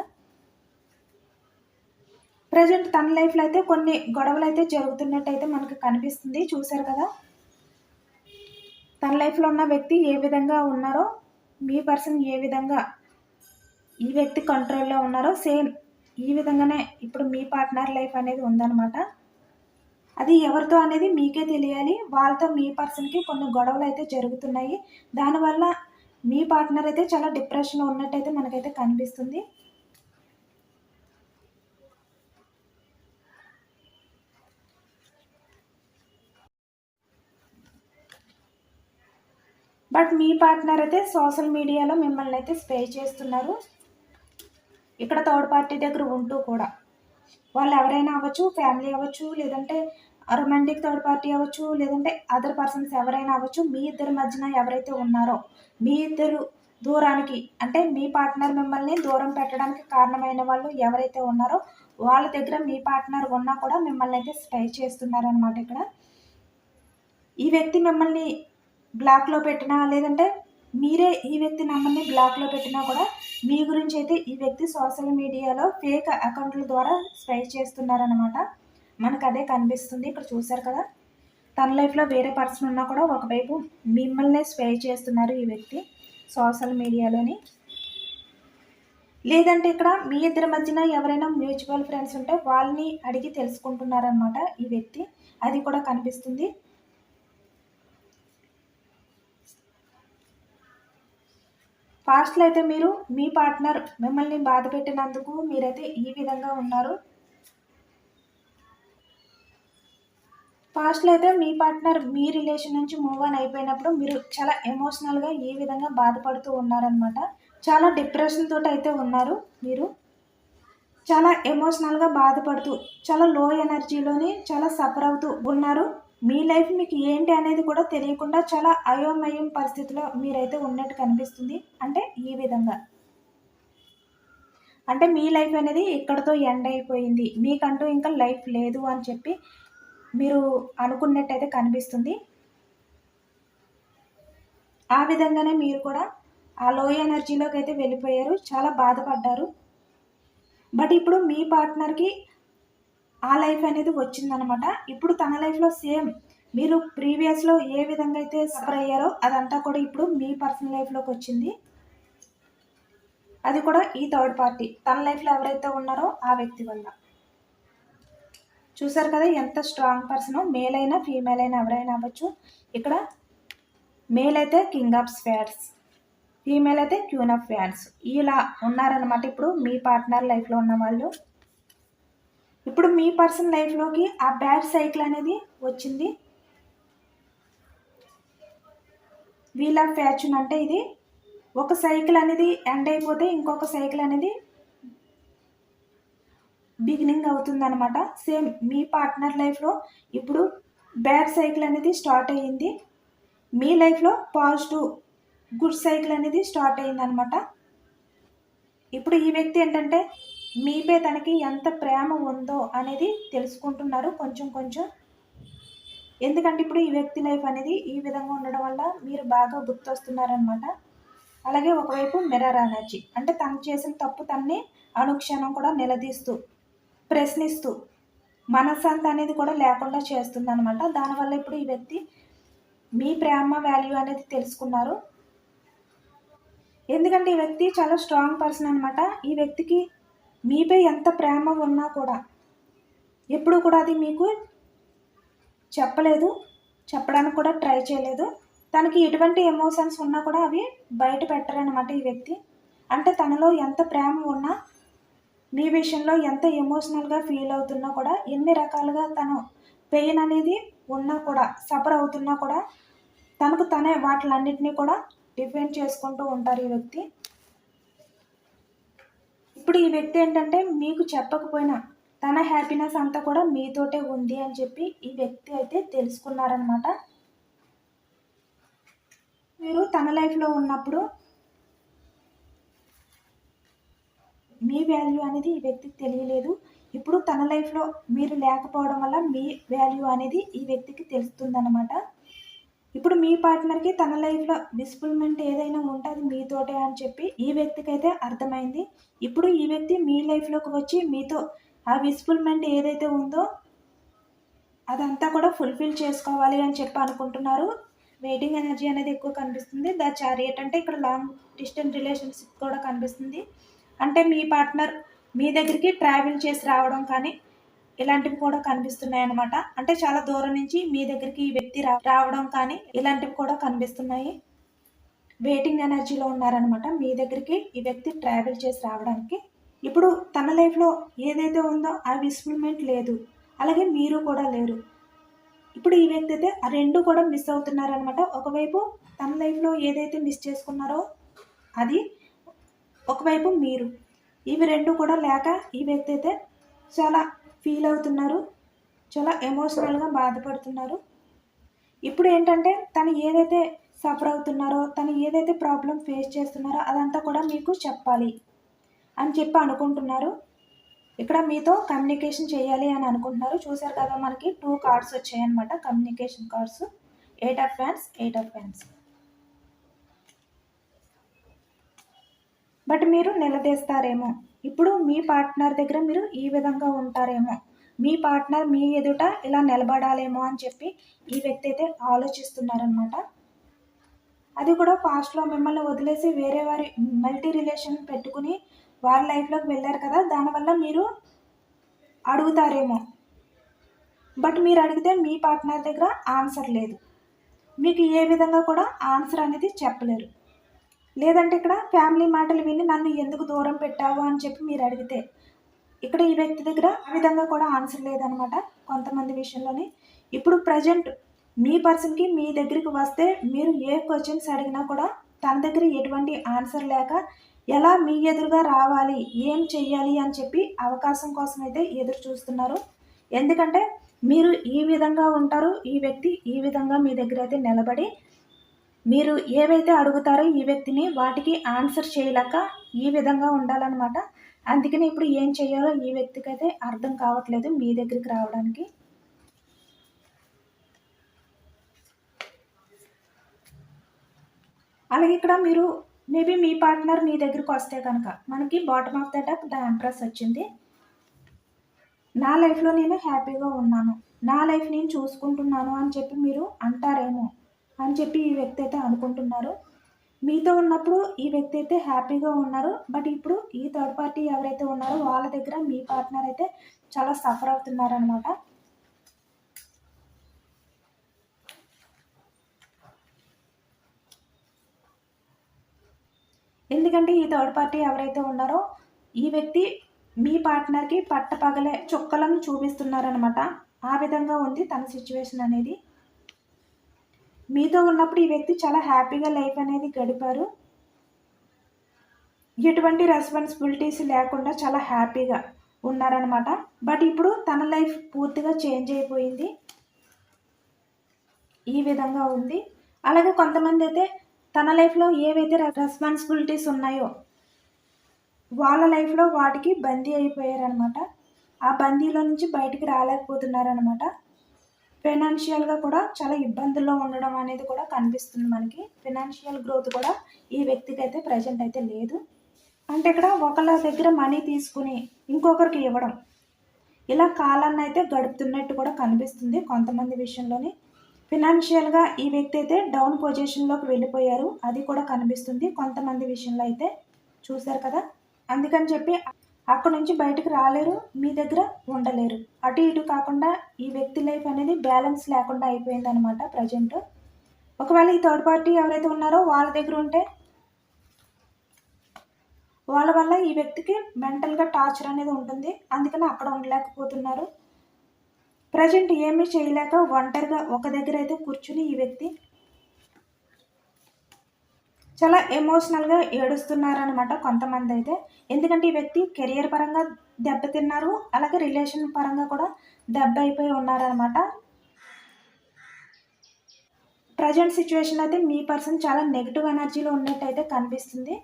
ప్రజెంట్ తన లైఫ్లో అయితే కొన్ని గొడవలు అయితే జరుగుతున్నట్టయితే మనకు కనిపిస్తుంది. చూశారు కదా, తన లైఫ్లో ఉన్న వ్యక్తి ఏ విధంగా ఉన్నారో, మీ పర్సన్ ఏ విధంగా ఈ వ్యక్తి కంట్రోల్లో ఉన్నారో సేమ్ ఈ విధంగానే ఇప్పుడు మీ పార్ట్నర్ లైఫ్ అనేది ఉందన్నమాట. అది ఎవరితో అనేది మీకే తెలియాలి. వాళ్ళతో మీ పర్సన్కి కొన్ని గొడవలు అయితే జరుగుతున్నాయి. దానివల్ల మీ పార్ట్నర్ అయితే చాలా డిప్రెషన్లో ఉన్నట్టయితే మనకైతే కనిపిస్తుంది. బట్ మీ పార్ట్నర్ అయితే సోషల్ మీడియాలో మిమ్మల్ని అయితే స్ప్రే చేస్తున్నారు. ఇక్కడ థర్డ్ పార్టీ దగ్గర ఉంటూ కూడా వాళ్ళు ఎవరైనా అవ్వచ్చు, ఫ్యామిలీ అవ్వచ్చు, లేదంటే రొమాంటిక్ థర్డ్ పార్టీ అవ్వచ్చు, లేదంటే అదర్ పర్సన్స్ ఎవరైనా అవ్వచ్చు. మీ ఇద్దరి మధ్యన ఎవరైతే ఉన్నారో మీ ఇద్దరు దూరానికి అంటే మీ పార్ట్నర్ మిమ్మల్ని దూరం పెట్టడానికి కారణమైన వాళ్ళు ఎవరైతే ఉన్నారో వాళ్ళ దగ్గర మీ పార్ట్నర్ ఉన్నా కూడా మిమ్మల్ని అయితే స్ప్రే చేస్తున్నారనమాట. ఇక్కడ ఈ వ్యక్తి మిమ్మల్ని బ్లాక్లో పెట్టినా, లేదంటే మీరే ఈ వ్యక్తి నెంబర్ని బ్లాక్లో పెట్టినా కూడా మీ గురించి అయితే ఈ వ్యక్తి సోషల్ మీడియాలో ఫేక్ అకౌంట్ల ద్వారా స్ప్రే చేస్తున్నారనమాట. మనకు అదే కనిపిస్తుంది. ఇక్కడ చూశారు కదా, తన లైఫ్లో వేరే పర్సన్ ఉన్నా కూడా ఒకవైపు మిమ్మల్నే స్ప్రే చేస్తున్నారు ఈ వ్యక్తి సోషల్ మీడియాలోని. లేదంటే ఇక్కడ మీ ఇద్దరి మధ్యన ఎవరైనా మ్యూచువల్ ఫ్రెండ్స్ ఉంటే వాళ్ళని అడిగి తెలుసుకుంటున్నారనమాట ఈ వ్యక్తి. అది కూడా కనిపిస్తుంది. పాస్ట్లో అయితే మీరు మీ పార్ట్నర్ మిమ్మల్ని బాధ పెట్టినందుకు మీరైతే ఈ విధంగా ఉన్నారు. పాస్ట్‌లో అయితే మీ పార్ట్నర్ మీ రిలేషన్ నుంచి మూవ్ ఆన్ అయిపోయినప్పుడు మీరు చాలా ఎమోషనల్‌గా ఈ విధంగా బాధపడుతూ ఉన్నారనమాట. చాలా డిప్రెషన్ తోటయితే ఉన్నారు మీరు. చాలా ఎమోషనల్‌గా బాధపడుతూ, చాలా లో ఎనర్జీలోని చాలా సఫర్ అవుతూ ఉన్నారు. మీ లైఫ్ మీకు ఏంటి అనేది కూడా తెలియకుండా చాలా అయోమయం పరిస్థితిలో మీరైతే ఉన్నట్టు కనిపిస్తుంది. అంటే ఈ విధంగా. అంటే మీ లైఫ్ అనేది ఇక్కడితో ఎండ్ అయిపోయింది. మీకంటూ ఇంకా లైఫ్ లేదు అని చెప్పి మీరు అనుకున్నట్టయితే కనిపిస్తుంది. ఆ విధంగానే మీరు కూడా ఆ లో ఎనర్జీలోకైతే వెళ్ళిపోయారు. చాలా బాధపడ్డారు. బట్ ఇప్పుడు మీ పార్ట్నర్‌కి ఆ లైఫ్ అనేది వచ్చిందనమాట. ఇప్పుడు తన లైఫ్‌లో సేమ్ మీరు ప్రీవియస్‌లో ఏ విధంగా అయితే సఫర్ అయ్యారో అదంతా కూడా ఇప్పుడు మీ పర్సనల్ లైఫ్‌లోకొచ్చింది. అది కూడా ఈ థర్డ్ పార్టీ. తన లైఫ్‌లో ఎవరైతే ఉన్నారో ఆ వ్యక్తి వల్ల. చూసారు కదా ఎంత స్ట్రాంగ్ పర్సనో. మేల్ అయినా, ఫీమేల్ అయినా ఎవరైనా అవ్వచ్చు. ఇక్కడ మేల్ అయితే కింగ్ ఆఫ్ స్వేర్డ్స్, ఫీమేల్ అయితే క్వీన్ ఆఫ్ వ్యాండ్స్. ఇలా ఉన్నారనమాట ఇప్పుడు మీ పార్ట్నర్ లైఫ్‌లో ఉన్నవాళ్ళు. ఇప్పుడు మీ పర్సన్ లైఫ్‌లోకి ఆ బ్యాడ్ సైకిల్ అనేది వచ్చింది. వీల్ ఆఫ్ ఫార్చ్యూన్ అంటే ఇది ఒక సైకిల్ అనేది ఎండ్ అయిపోతే ఇంకొక సైకిల్ అనేది బిగినింగ్ అవుతుందనమాట. సేమ్ మీ పార్ట్నర్ లైఫ్‌లో ఇప్పుడు బ్యాడ్ సైకిల్ అనేది స్టార్ట్ అయ్యింది. మీ లైఫ్‌లో పాజిటివ్ గుడ్ సైకిల్ అనేది స్టార్ట్ అయిందనమాట. ఇప్పుడు ఈ వ్యక్తి ఏంటంటే మీపై తనకి ఎంత ప్రేమ ఉందో అనేది తెలుసుకుంటున్నారు కొంచెం కొంచెం. ఎందుకంటే ఇప్పుడు ఈ వ్యక్తి లైఫ్ అనేది ఈ విధంగా ఉండడం వల్ల మీరు బాగా గుర్తొస్తున్నారనమాట. అలాగే ఒకవైపు మిర్రర్ ఎనర్జీ అంటే తను చేసిన తప్పు తన్ని అనుక్షణం కూడా నిలదీస్తూ, ప్రశ్నిస్తూ, మనశ్శాంతి అనేది కూడా లేకుండా చేస్తుందనమాట. దానివల్ల ఇప్పుడు ఈ వ్యక్తి మీ ప్రేమ వాల్యూ అనేది తెలుసుకున్నారు. ఎందుకంటే ఈ వ్యక్తి చాలా స్ట్రాంగ్ పర్సన్ అనమాట. ఈ వ్యక్తికి మీపై ఎంత ప్రేమ ఉన్నా కూడా ఎప్పుడు కూడా అది మీకు చెప్పలేదు, చెప్పడానికి కూడా ట్రై చేయలేదు. తనకి ఎటువంటి ఎమోషన్స్ ఉన్నా కూడా అవి బయట పెట్టరనమాట ఈ వ్యక్తి. అంటే తనలో ఎంత ప్రేమ ఉన్నా, మీ విషయంలో ఎంత ఎమోషనల్గా ఫీల్ అవుతున్నా కూడా, ఎన్ని రకాలుగా తను పెయిన్ అనేది ఉన్నా కూడా, సఫర్ అవుతున్నా కూడా తనకు తనే వాటిలన్నిటినీ కూడా డిఫెండ్ చేసుకుంటూ ఉంటారు ఈ వ్యక్తి. ఇప్పుడు ఈ వ్యక్తి ఏంటంటే మీకు చెప్పకపోయినా తన హ్యాపీనెస్ అంతా కూడా మీతోటే ఉంది అని చెప్పి ఈ వ్యక్తి అయితే తెలుసుకున్నారనమాట. మీరు తన లైఫ్లో ఉన్నప్పుడు మీ వాల్యూ అనేది ఈ వ్యక్తికి తెలియలేదు. ఇప్పుడు తన లైఫ్లో మీరు లేకపోవడం వల్ల మీ వాల్యూ అనేది ఈ వ్యక్తికి తెలుస్తుందన్నమాట. ఇప్పుడు మీ పార్ట్నర్కి తన లైఫ్లో డిస్ఫుల్మెంట్ ఏదైనా ఉంటే అది మీతోటే అని చెప్పి ఈ వ్యక్తికి అయితే అర్థమైంది. ఇప్పుడు ఈ వ్యక్తి మీ లైఫ్లోకి వచ్చి మీతో ఆ విస్ఫుల్మెంట్ ఏదైతే ఉందో అదంతా కూడా ఫుల్ఫిల్ చేసుకోవాలి అని చెప్పి అనుకుంటున్నారు. వెయిటింగ్ ఎనర్జీ అనేది ఎక్కువ కనిపిస్తుంది. ద చారియట్ అంటే ఇక్కడ లాంగ్ డిస్టెన్స్ రిలేషన్షిప్ కూడా కనిపిస్తుంది. అంటే మీ పార్ట్నర్ మీ దగ్గరికి ట్రావెల్ చేసి రావడం కానీ ఇలాంటివి కూడా కనిపిస్తున్నాయి అన్నమాట. అంటే చాలా దూరం నుంచి మీ దగ్గరికి ఈ వ్యక్తి రావడం కానీ ఇలాంటివి కూడా కనిపిస్తున్నాయి. వెయిటింగ్ ఎనర్జీలో ఉన్నారనమాట. మీ దగ్గరికి ఈ వ్యక్తి ట్రావెల్ చేసి రావడానికి. ఇప్పుడు తన లైఫ్లో ఏదైతే ఉందో ఆ విస్ఫుల్మెంట్ లేదు, అలాగే మీరు కూడా లేరు. ఇప్పుడు ఈ వ్యక్తి అయితే ఆ రెండు కూడా మిస్ అవుతున్నారనమాట. ఒకవైపు తన లైఫ్లో ఏదైతే మిస్ చేసుకున్నారో అది, ఒకవైపు మీరు. ఇవి రెండు కూడా లేక ఈ వ్యక్తి అయితే చాలా ఫీల్ అవుతున్నారు, చాలా ఎమోషనల్గా బాధపడుతున్నారు. ఇప్పుడు ఏంటంటే తను ఏదైతే సఫర్ అవుతున్నారో, తను ఏదైతే ప్రాబ్లం ఫేస్ చేస్తున్నారో అదంతా కూడా మీకు చెప్పాలి అని చెప్పి అనుకుంటున్నారు. ఇక్కడ మీతో కమ్యూనికేషన్ చేయాలి అని అనుకుంటున్నారు. చూసారు కదా మనకి 2 కార్డ్స్ వచ్చాయన్నమాట, communication cards. 8 of fans, 8 of fans. But మీరు నిలదీస్తారేమో, ఇప్పుడు మీ పార్ట్నర్ దగ్గర మీరు ఈ విధంగా ఉంటారేమో, మీ పార్ట్నర్ మీ ఎదుట ఇలా నిలబడాలేమో అని చెప్పి ఈ వ్యక్తి అయితే ఆలోచిస్తున్నారనమాట. అది కూడా పాస్ట్లో మిమ్మల్ని వదిలేసి వేరే వారి మల్టీ రిలేషన్ పెట్టుకుని వారి లైఫ్లోకి వెళ్ళారు కదా, దానివల్ల మీరు అడుగుతారేమో. బట్ మీరు అడిగితే మీ పార్ట్నర్ దగ్గర ఆన్సర్ లేదు, మీకు ఏ విధంగా కూడా ఆన్సర్ అనేది చెప్పలేరు. లేదంటే ఇక్కడ ఫ్యామిలీ మాటలు విని నన్ను ఎందుకు దూరం పెట్టావు అని చెప్పి మీరు అడిగితే ఇక్కడ ఈ వ్యక్తి దగ్గర ఆ విధంగా కూడా ఆన్సర్ లేదనమాట కొంతమంది విషయంలోని. ఇప్పుడు ప్రజెంట్ మీ పర్సన్కి మీ దగ్గరికి వస్తే మీరు ఏ క్వశ్చన్స్ అడిగినా కూడా తన దగ్గర ఎటువంటి ఆన్సర్ లేక ఎలా మీ ఎదురుగా రావాలి, ఏం చెయ్యాలి అని చెప్పి అవకాశం కోసం అయితే ఎదురు చూస్తున్నారు. ఎందుకంటే మీరు ఈ విధంగా ఉంటారు, ఈ వ్యక్తి ఈ విధంగా మీ దగ్గర అయితే నిలబడి మీరు ఏవైతే అడుగుతారో ఈ వ్యక్తిని వాటికి ఆన్సర్ చేయలేక ఈ విధంగా ఉండాలన్నమాట. అందుకని ఇప్పుడు ఏం చేయాలో ఈ వ్యక్తికి అయితే అర్థం కావట్లేదు మీ దగ్గరికి రావడానికి. అలాగే ఇక్కడ మీరు మేబీ మీ పార్ట్నర్ మీ దగ్గరికి వస్తే కనుక మనకి bottom of the deck the empress వచ్చింది. నా లైఫ్లో నేను హ్యాపీగా ఉన్నాను, నా లైఫ్ నేను చూసుకుంటున్నాను అని చెప్పి మీరు అంటారేమో అని చెప్పి ఈ వ్యక్తి అయితే అనుకుంటున్నారు. మీతో ఉన్నప్పుడు ఈ వ్యక్తి అయితే హ్యాపీగా ఉన్నారు. బట్ ఇప్పుడు ఈ థర్డ్ పార్టీ ఎవరైతే ఉన్నారో వాళ్ళ దగ్గర మీ పార్ట్నర్ అయితే చాలా సఫర్ అవుతున్నారనమాట. ఎందుకంటే ఈ థర్డ్ పార్టీ ఎవరైతే ఉన్నారో ఈ వ్యక్తి మీ పార్ట్నర్కి పట్టపగలే చుక్కలను చూపిస్తున్నారనమాట. ఆ విధంగా ఉంది తన సిచ్యువేషన్ అనేది. మీతో ఉన్నప్పుడు ఈ వ్యక్తి చాలా హ్యాపీగా లైఫ్ అనేది గడిపారు. ఎటువంటి రెస్పాన్సిబిలిటీస్ లేకుండా చాలా హ్యాపీగా ఉన్నారనమాట. బట్ ఇప్పుడు తన లైఫ్ పూర్తిగా చేంజ్ అయిపోయింది, ఈ విధంగా ఉంది. అలాగే కొంతమంది అయితే తన లైఫ్లో ఏవైతే రెస్పాన్సిబిలిటీస్ ఉన్నాయో వాళ్ళ లైఫ్లో వాటికి బందీ అయిపోయారనమాట. ఆ బందీలో నుంచి బయటికి రాలేకపోతున్నారనమాట. ఫైనాన్షియల్గా కూడా చాలా ఇబ్బందుల్లో ఉండడం అనేది కూడా కనిపిస్తుంది మనకి. ఫైనాన్షియల్ గ్రోత్ కూడా ఈ వ్యక్తికి అయితే ప్రజెంట్ అయితే లేదు. అంటే ఇక్కడ ఒకళ్ళ దగ్గర మనీ తీసుకుని ఇంకొకరికి ఇవ్వడం, ఇలా కాలాన్ని అయితే గడుపుతున్నట్టు కూడా కనిపిస్తుంది కొంతమంది విషయంలోని. ఫినాన్షియల్గా ఈ వ్యక్తి అయితే డౌన్ పొజిషన్లోకి వెళ్ళిపోయారు, అది కూడా కనిపిస్తుంది కొంతమంది విషయంలో అయితే. చూశారు కదా, అందుకని చెప్పి అక్కడ నుంచి బయటకు రాలేరు, మీ దగ్గర ఉండలేరు. అటు ఇటు కాకుండా ఈ వ్యక్తి లైఫ్ అనేది బ్యాలెన్స్ లేకుండా అయిపోయింది అనమాట ప్రజెంట్. ఒకవేళ ఈ థర్డ్ పార్టీ ఎవరైతే ఉన్నారో వాళ్ళ దగ్గర ఉంటే వాళ్ళ వల్ల ఈ వ్యక్తికి మెంటల్గా టార్చర్ అనేది ఉంటుంది, అందుకని అక్కడ ఉండలేకపోతున్నారు. ప్రజెంట్ ఏమీ చేయలేక ఒంటరిగా ఒక దగ్గర అయితే కూర్చుని ఈ వ్యక్తి చాలా ఎమోషనల్గా ఏడుస్తున్నారనమాట కొంతమంది అయితే. ఎందుకంటే ఈ వ్యక్తి కెరియర్ పరంగా దెబ్బతిన్నారు, అలాగే రిలేషన్ పరంగా కూడా దెబ్బ అయిపోయి ఉన్నారనమాట. ప్రజెంట్ సిచ్యువేషన్ అయితే మీ పర్సన్ చాలా నెగిటివ్ ఎనర్జీలో ఉన్నట్టు అయితే కనిపిస్తుంది.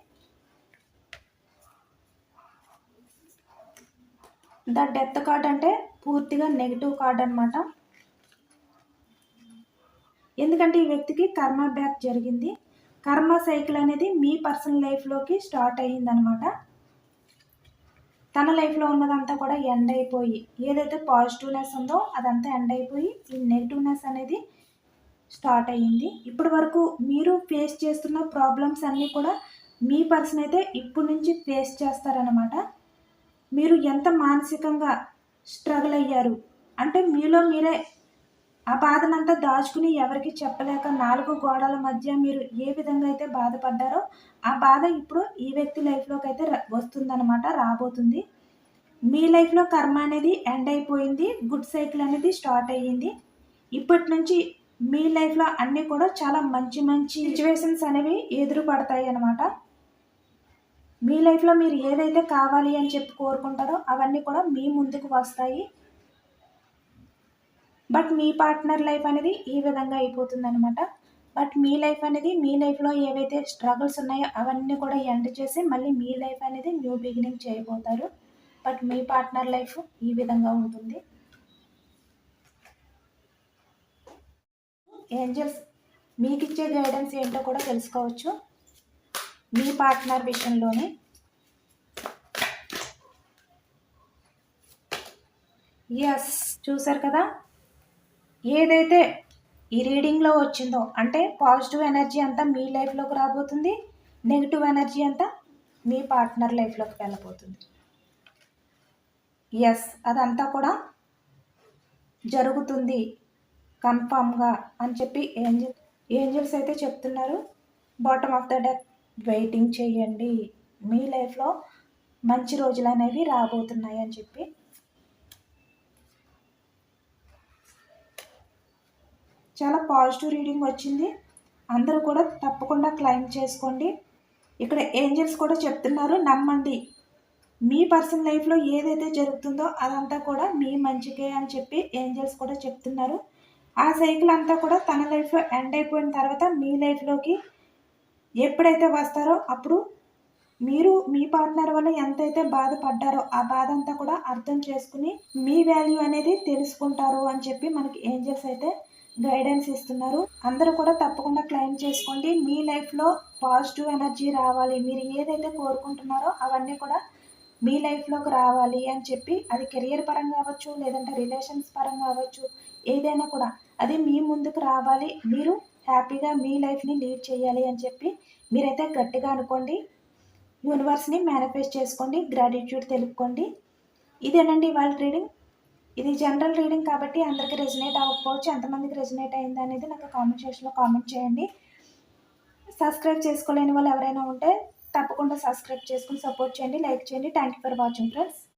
ద డెత్ కార్డ్ అంటే పూర్తిగా నెగిటివ్ కార్డ్ అనమాట. ఎందుకంటే ఈ వ్యక్తికి కర్మ బ్యాక్ జరిగింది. కర్మ సైకిల్ అనేది మీ పర్సనల్ లైఫ్లోకి స్టార్ట్ అయ్యిందనమాట. తన లైఫ్లో ఉన్నదంతా కూడా ఎండ్ అయిపోయి, ఏదైతే పాజిటివ్నెస్ ఉందో అదంతా ఎండ్ అయిపోయి ఈ నెగిటివ్నెస్ అనేది స్టార్ట్ అయ్యింది. ఇప్పటి వరకు మీరు ఫేస్ చేస్తున్న ప్రాబ్లమ్స్ అన్నీ కూడా మీ పర్సన్ అయితే ఇప్పటి నుంచి ఫేస్ చేస్తారనమాట. మీరు ఎంత మానసికంగా స్ట్రగుల్ అయ్యారు అంటే మీలో మీరే ఆ బాధనంతా దాచుకుని ఎవరికి చెప్పలేక 4 గోడల మధ్య మీరు ఏ విధంగా అయితే బాధపడ్డారో ఆ బాధ ఇప్పుడు ఈ వ్యక్తి లైఫ్లోకి అయితే వస్తుందన్నమాట, రాబోతుంది. మీ లైఫ్లో కర్మ అనేది ఎండ్ అయిపోయింది, గుడ్ సైకిల్ అనేది స్టార్ట్ అయ్యింది. ఇప్పటి నుంచి మీ లైఫ్లో అన్నీ కూడా చాలా మంచి మంచి సిచ్యువేషన్స్ అనేవి ఎదురు పడతాయి అన్నమాట. మీ లైఫ్లో మీరు ఏదైతే కావాలి అని చెప్పి కోరుకుంటారో అవన్నీ కూడా మీ ముందుకు వస్తాయి. బట్ మీ పార్ట్నర్ లైఫ్ అనేది ఈ విధంగా అయిపోతుంది అనమాట. బట్ మీ లైఫ్ అనేది మీ లైఫ్లో ఏవైతే స్ట్రగుల్స్ ఉన్నాయో అవన్నీ కూడా ఎండ్ చేసి మళ్ళీ మీ లైఫ్ అనేది న్యూ బిగినింగ్ చేయబోతారు. బట్ మీ పార్ట్నర్ లైఫ్ ఈ విధంగా ఉంటుంది. ఏంజల్స్ మీకు ఇచ్చే గైడెన్స్ ఏంటో కూడా తెలుసుకోవచ్చు మీ పార్ట్నర్ విషయంలోనే. ఎస్, చూసారు కదా, ఏదైతే ఈ రీడింగ్లో వచ్చిందో అంటే పాజిటివ్ ఎనర్జీ అంతా మీ లైఫ్లోకి రాబోతుంది, నెగిటివ్ ఎనర్జీ అంతా మీ పార్ట్నర్ లైఫ్లోకి వెళ్ళబోతుంది. ఎస్, అదంతా కూడా జరుగుతుంది కన్ఫామ్గా అని చెప్పి ఏంజల్స్ అయితే చెప్తున్నారు. Bottom of the deck waiting చేయండి, మీ లైఫ్లో మంచి రోజులు అనేవి రాబోతున్నాయి అని చెప్పి. చాలా పాజిటివ్ రీడింగ్ వచ్చింది. అందరూ కూడా తప్పకుండా క్లైమ్ చేసుకోండి. ఇక్కడ ఏంజల్స్ కూడా చెప్తున్నారు, నమ్మండి. మీ పర్సనల్ లైఫ్లో ఏదైతే జరుగుతుందో అదంతా కూడా మీ మంచికే అని చెప్పి ఏంజల్స్ కూడా చెప్తున్నారు. ఆ సైకిల్ అంతా కూడా తన లైఫ్లో ఎండ్ అయిపోయిన తర్వాత మీ లైఫ్లోకి ఎప్పుడైతే వస్తారో అప్పుడు మీరు మీ పార్ట్నర్ వల్ల ఎంతైతే బాధపడ్డారో ఆ బాధ అంతా కూడా అర్థం చేసుకుని మీ వాల్యూ అనేది తెలుసుకుంటారు అని చెప్పి మనకి ఏంజల్స్ అయితే గైడెన్స్ ఇస్తున్నారు. అందరూ కూడా తప్పకుండా క్లైమ్ చేసుకోండి. మీ లైఫ్లో పాజిటివ్ ఎనర్జీ రావాలి, మీరు ఏదైతే కోరుకుంటున్నారో అవన్నీ కూడా మీ లైఫ్లోకి రావాలి అని చెప్పి, అది కెరియర్ పరంగా అవ్వచ్చు, లేదంటే రిలేషన్స్ పరంగా అవ్వచ్చు, ఏదైనా కూడా అది మీ ముందుకు రావాలి. మీరు హ్యాపీగా మీ లైఫ్ని లీడ్ చేయాలి అని చెప్పి మీరైతే గట్టిగా అనుకోండి. యూనివర్స్ని మేనిఫెస్ట్ చేసుకోండి, గ్రాటిట్యూడ్ తెలుపుకోండి. ఇదేనండి ఇవాళ రీడింగ్. ఇది జనరల్ రీడింగ్ కాబట్టి అందరికీ రెజినేట్ అవ్వకపోవచ్చు. ఎంతమందికి రెజినేట్ అయింది అనేది నాకు కామెంట్ సెక్షన్లో కామెంట్ చేయండి. సబ్స్క్రైబ్ చేసుకోలేని వాళ్ళు ఎవరైనా ఉంటే తప్పకుండా సబ్స్క్రైబ్ చేసుకుని సపోర్ట్ చేయండి, లైక్ చేయండి. Thank you for watching friends.